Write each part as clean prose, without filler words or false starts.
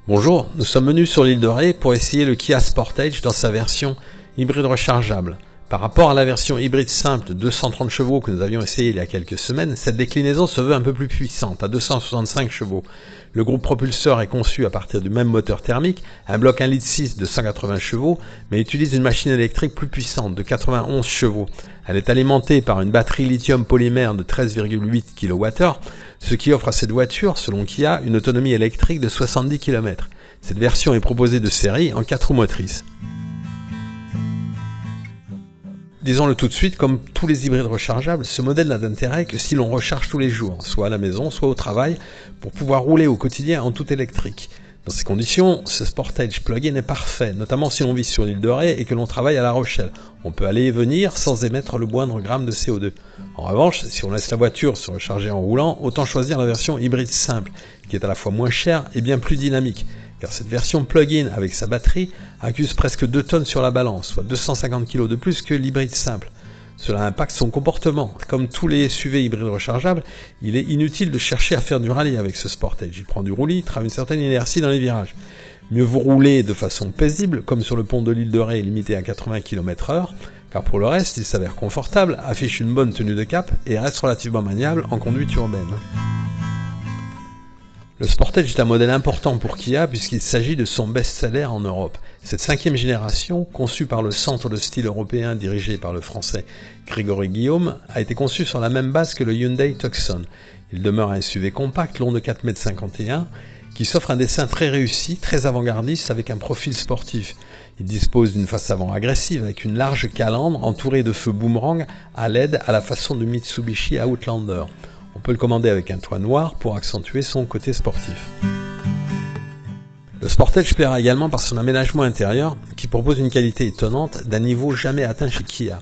Bonjour, nous sommes venus sur l'île de Ré pour essayer le Kia Sportage dans sa version hybride rechargeable. Par rapport à la version hybride simple de 230 chevaux que nous avions essayé il y a quelques semaines, cette déclinaison se veut un peu plus puissante, à 265 chevaux. Le groupe propulseur est conçu à partir du même moteur thermique, un bloc 1,6 litre de 180 chevaux, mais utilise une machine électrique plus puissante de 91 chevaux. Elle est alimentée par une batterie lithium polymère de 13,8 kWh, ce qui offre à cette voiture, selon Kia, une autonomie électrique de 70 km. Cette version est proposée de série en 4 roues motrices. Disons-le tout de suite, comme tous les hybrides rechargeables, ce modèle n'a d'intérêt que si l'on recharge tous les jours, soit à la maison, soit au travail, pour pouvoir rouler au quotidien en tout électrique. Dans ces conditions, ce Sportage plug-in est parfait, notamment si l'on vit sur l'île de Ré et que l'on travaille à La Rochelle. On peut aller et venir sans émettre le moindre gramme de CO2. En revanche, si on laisse la voiture se recharger en roulant, autant choisir la version hybride simple, qui est à la fois moins chère et bien plus dynamique. Car cette version plug-in avec sa batterie accuse presque 2 tonnes sur la balance, soit 250 kg de plus que l'hybride simple. Cela impacte son comportement. Comme tous les SUV hybrides rechargeables, il est inutile de chercher à faire du rallye avec ce Sportage. Il prend du roulis-litre à une certaine inertie dans les virages. Mieux vous rouler de façon paisible, comme sur le pont de l'île de Ré limité à 80 km/h, car pour le reste, il s'avère confortable, affiche une bonne tenue de cap et reste relativement maniable en conduite urbaine. Le Sportage est un modèle important pour Kia puisqu'il s'agit de son best-seller en Europe. Cette 5e génération, conçue par le Centre de style européen dirigé par le français Grégory Guillaume, a été conçue sur la même base que le Hyundai Tucson. Il demeure un SUV compact long de 4,51 m qui s'offre un dessin très réussi, très avant-gardiste avec un profil sportif. Il dispose d'une face avant agressive avec une large calandre entourée de feux boomerang à LED à la façon de Mitsubishi Outlander. On peut le commander avec un toit noir pour accentuer son côté sportif. Le Sportage plaira également par son aménagement intérieur qui propose une qualité étonnante d'un niveau jamais atteint chez Kia.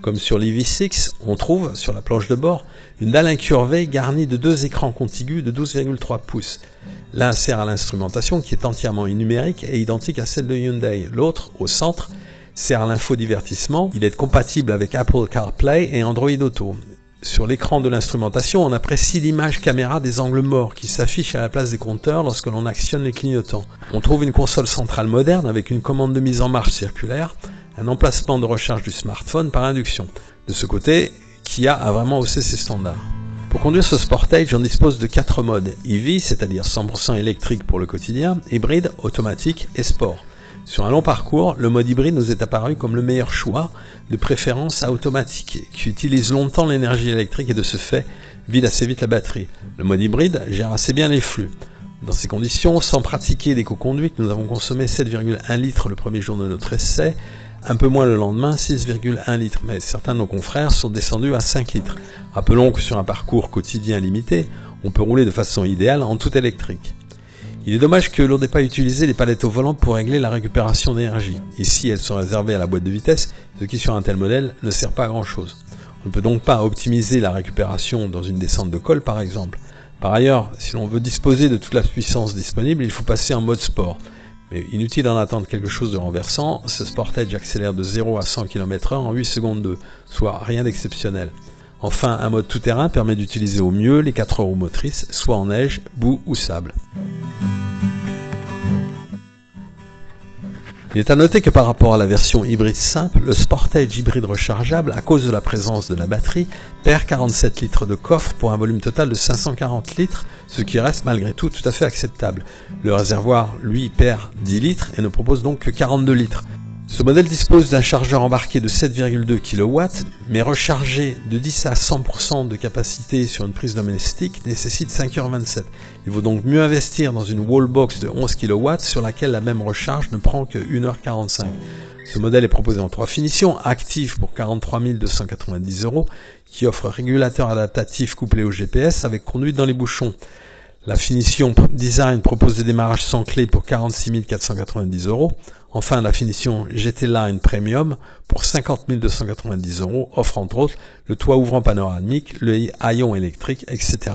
Comme sur l'EV6, on trouve sur la planche de bord une dalle incurvée garnie de 2 écrans contigus de 12,3 pouces. L'un sert à l'instrumentation qui est entièrement numérique et identique à celle de Hyundai. L'autre, au centre, sert à l'infodivertissement. Il est compatible avec Apple CarPlay et Android Auto. Sur l'écran de l'instrumentation, on apprécie l'image caméra des angles morts qui s'affiche à la place des compteurs lorsque l'on actionne les clignotants. On trouve une console centrale moderne avec une commande de mise en marche circulaire, un emplacement de recharge du smartphone par induction. De ce côté, Kia a vraiment haussé ses standards. Pour conduire ce Sportage, on dispose de 4 modes EV, c'est-à-dire 100% électrique pour le quotidien, hybride, automatique et sport. Sur un long parcours, le mode hybride nous est apparu comme le meilleur choix, de préférence à automatique, qui utilise longtemps l'énergie électrique et de ce fait vide assez vite la batterie. Le mode hybride gère assez bien les flux. Dans ces conditions, sans pratiquer d'éco-conduite, nous avons consommé 7,1 litres le premier jour de notre essai, un peu moins le lendemain, 6,1 litres, mais certains de nos confrères sont descendus à 5 litres. Rappelons que sur un parcours quotidien limité, on peut rouler de façon idéale en tout électrique. Il est dommage que l'on n'ait pas utilisé les palettes au volant pour régler la récupération d'énergie. Ici, elles sont réservées à la boîte de vitesse, ce qui sur un tel modèle ne sert pas à grand chose. On ne peut donc pas optimiser la récupération dans une descente de col par exemple. Par ailleurs, si l'on veut disposer de toute la puissance disponible, il faut passer en mode sport. Mais inutile d'en attendre quelque chose de renversant, ce Sportage accélère de 0 à 100 km/h en 8 secondes 2, soit rien d'exceptionnel. Enfin, un mode tout-terrain permet d'utiliser au mieux les 4 roues motrices, soit en neige, boue ou sable. Il est à noter que par rapport à la version hybride simple, le Sportage hybride rechargeable, à cause de la présence de la batterie, perd 47 litres de coffre pour un volume total de 540 litres, ce qui reste malgré tout à fait acceptable. Le réservoir, lui, perd 10 litres et ne propose donc que 42 litres. Ce modèle dispose d'un chargeur embarqué de 7,2 kW, mais recharger de 10 à 100% de capacité sur une prise domestique nécessite 5h27. Il vaut donc mieux investir dans une wallbox de 11 kW sur laquelle la même recharge ne prend que 1h45. Ce modèle est proposé en 3 finitions, active pour 43 290 €, qui offre régulateur adaptatif couplé au GPS avec conduite dans les bouchons. La finition Design propose des démarrages sans clé pour 46 490 €. Enfin, la finition GT Line Premium pour 50 290 € offre entre autres le toit ouvrant panoramique, le haillon électrique, etc.